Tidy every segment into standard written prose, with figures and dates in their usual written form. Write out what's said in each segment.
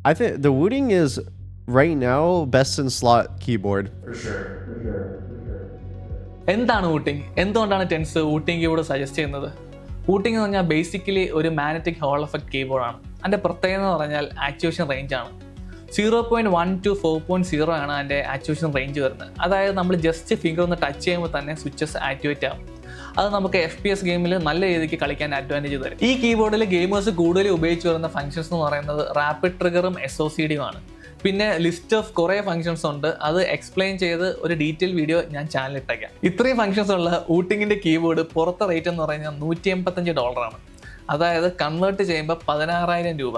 I think the Wooting is right now best in slot keyboard. For sure. എന്താണ് വൂട്ടിംഗ്? എന്തുകൊണ്ടാണ് tense വൂട്ടിംഗ് keyboard suggest ചെയ്യുന്നത്? വൂട്ടിംഗ് എന്ന് പറഞ്ഞാൽ basically ഒരു മാഗ്നറ്റിക് ഹോൾ എഫക്ട് കീബോർഡാണ്. അതിൻ്റെ പ്രത്യേകത എന്ന് പറഞ്ഞാൽ ആക്ടിവേഷൻ റേഞ്ച് ആണ്. 0.1 to 4.0 ആണ് അതിൻ്റെ ആക്ടിവേഷൻ റേഞ്ച് വരുന്നത്. അതായത് നമ്മൾ ജസ്റ്റ് ഫിംഗർ ഒന്ന് ടച്ച് ചെയ്യുമ്പോൾ തന്നെ സ്വിച്ചസ് ആക്ടിവേറ്റ് ആകും. അത് നമുക്ക് FPS ഗെയിമിൽ നല്ല രീതിക്ക് കളിക്കാൻ അഡ്വാൻറ്റേജ് തരും. ഈ കീബോർഡിൽ ഗെയിമേഴ്സ് കൂടുതൽ ഉപയോഗിച്ച് വരുന്ന ഫംഗ്ഷൻസ് എന്ന് പറയുന്നത് റാപ്പിഡ് ട്രിഗറും SOCD-യും ആണ്. പിന്നെ ലിസ്റ്റ് ഓഫ് കുറേ ഫംഗ്ഷൻസ് ഉണ്ട്. അത് എക്സ്പ്ലെയിൻ ചെയ്ത് ഒരു ഡീറ്റെയിൽ വീഡിയോ ഞാൻ ചാനലിൽ ഇട്ടേക്കാം. ഇത്രയും ഫംഗ്ഷൻസ് ഉള്ള വൂട്ടിങ്ങിൻ്റെ കീബോർഡ് പുറത്തെ റേറ്റ് എന്ന് പറയുന്നത് $185. അതായത് കൺവേർട്ട് ചെയ്യുമ്പോൾ 16,000 രൂപ.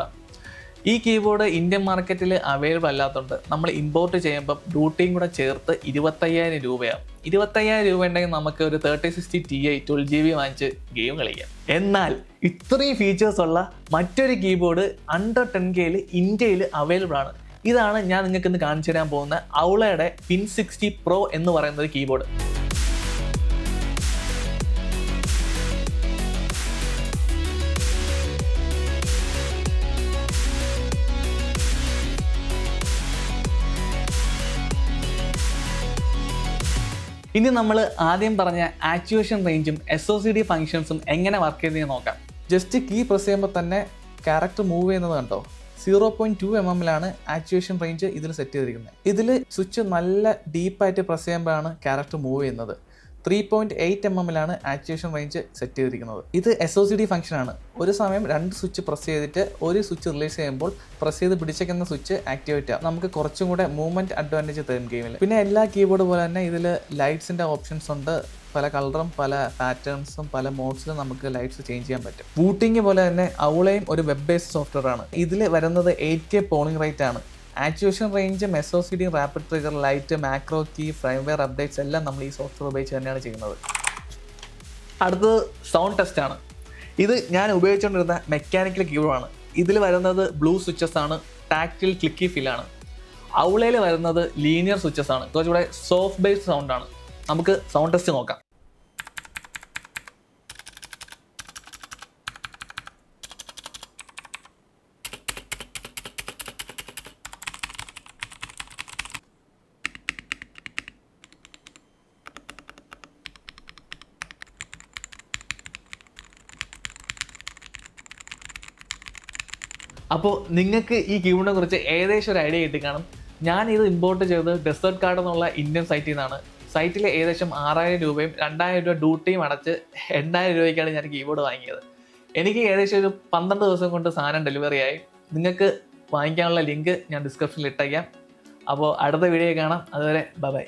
ഈ കീബോർഡ് ഇന്ത്യൻ മാർക്കറ്റിൽ അവൈലബിൾ അല്ലാത്തതുകൊണ്ട് നമ്മൾ ഇമ്പോർട്ട് ചെയ്യുമ്പോൾ ഡ്യൂട്ടിയും കൂടെ ചേർത്ത് 25,000 രൂപയാവും. 25,000 രൂപ ഉണ്ടെങ്കിൽ നമുക്ക് ഒരു 3060 Ti 12GB വാങ്ങിച്ച് ഗെയിം കളിക്കാം. എന്നാൽ ഇത്രയും ഫീച്ചേഴ്സ് ഉള്ള മറ്റൊരു കീബോർഡ് അണ്ടർ 10K ഇന്ത്യയിൽ അവൈലബിൾ ആണ്. ഇതാണ് ഞാൻ നിങ്ങൾക്ക് ഇന്ന് കാണിച്ചു തരാൻ പോകുന്ന ഔളയുടെ Win60 Pro എന്ന് പറയുന്ന ഒരു കീബോർഡ്. ഇനി നമ്മൾ ആദ്യം പറഞ്ഞ ആക്ടിവേഷൻ റേഞ്ചും SOCD ഫംഗ്ഷൻസും എങ്ങനെ വർക്ക് ചെയ്യുന്നത് നോക്കാം. ജസ്റ്റ് കീ പ്രസ് ചെയ്യുമ്പോൾ തന്നെ ക്യാരക്ടർ മൂവ് ചെയ്യുന്നത് കണ്ടോ? 0.2 mm ആക്ടിവേഷൻ റേഞ്ച് ഇതിൽ സെറ്റ് ചെയ്തിരിക്കുന്നത്. ഇതിൽ സ്വിച്ച് നല്ല ഡീപ്പായിട്ട് പ്രസ് ചെയ്യുമ്പോഴാണ് ക്യാരക്ടർ മൂവ് ചെയ്യുന്നത്. 3.8 mm ആക്ടിവേഷൻ റേഞ്ച് സെറ്റ് ചെയ്തിരിക്കുന്നത്. ഇത് SOCD ഫംഗ്ഷൻ ആണ്. ഒരു സമയം 2 സ്വിച്ച് പ്രസ് ചെയ്തിട്ട് ഒരു സ്വിച്ച് റിലീസ് ചെയ്യുമ്പോൾ പ്രസ് ചെയ്ത് പിടിച്ചേക്കുന്ന സ്വിച്ച് ആക്ടിവേറ്റ് ആവും. നമുക്ക് കുറച്ചും കൂടെ മൂവ്മെന്റ് അഡ്വാൻറ്റേജ് തരും ഗെയിമിൽ. പിന്നെ എല്ലാ കീബോർഡ് പോലെ തന്നെ ഇതിൽ ലൈറ്റ്സിന്റെ ഓപ്ഷൻസ് ഉണ്ട്. പല കളറും പല പാറ്റേൺസും പല മോഡ്സിലും നമുക്ക് ലൈറ്റ്സ് ചേഞ്ച് ചെയ്യാൻ പറ്റും. വൂട്ടിംഗ് പോലെ തന്നെ ഔളയും ഒരു വെബ് ബേസ്ഡ് സോഫ്റ്റ്വെയർ ആണ്. ഇതിൽ വരുന്നത് 8K പോളിംഗ് റേറ്റ് ആണ്. ആക്ടിവേഷൻ റേഞ്ചും SOCD rapid trigger light macro key firmware updates എല്ലാം നമ്മൾ ഈ സോഫ്റ്റ്വെയർ ഉപയോഗിച്ച് തന്നെയാണ് ചെയ്യുന്നത്. അടുത്തത് സൗണ്ട് ടെസ്റ്റ് ആണ്. ഇത് ഞാൻ ഉപയോഗിച്ചുകൊണ്ടിരുന്ന മെക്കാനിക്കൽ കീബോർഡാണ്. ഇതിൽ വരുന്നത് ബ്ലൂ സ്വിച്ചസ് ആണ്. ടാക്റ്റിൽ ക്ലിക്കി ഫീൽ ആണ്. ഔളയിൽ വരുന്നത് ലീനിയർ സ്വിച്ചസ് ആണ്. കുറച്ചുകൂടെ സോഫ്റ്റ് ബേസ്ഡ് സൗണ്ട് ആണ്. നമുക്ക് സൗണ്ട് ടെസ്റ്റ് നോക്കാം. അപ്പോൾ നിങ്ങൾക്ക് ഈ കീബോർഡിനെ കുറിച്ച് ഏകദേശം ഒരു ഐഡിയ കിട്ടി കാണും. ഞാൻ ഇത് ഇമ്പോർട്ട് ചെയ്തത് ഡെസേർട്ട് കാർഡ് എന്നുള്ള ഇന്ത്യൻ സൈറ്റിൽ നിന്നാണ്. സൈറ്റിൽ ഏകദേശം 6,000 രൂപയും 2,000 രൂപ ഡ്യൂട്ടിയും അടച്ച് 8,000 രൂപയ്ക്കാണ് ഞാൻ കീബോർഡ് വാങ്ങിയത്. എനിക്ക് ഏകദേശം ഒരു 12 ദിവസം കൊണ്ട് സാധനം ഡെലിവറി ആയി. നിങ്ങൾക്ക് വാങ്ങിക്കാനുള്ള ലിങ്ക് ഞാൻ ഡിസ്ക്രിപ്ഷനിൽ ഇട്ടേക്കാം. അപ്പോൾ അടുത്ത വീഡിയോ കാണാം. അതുവരെ ബൈ.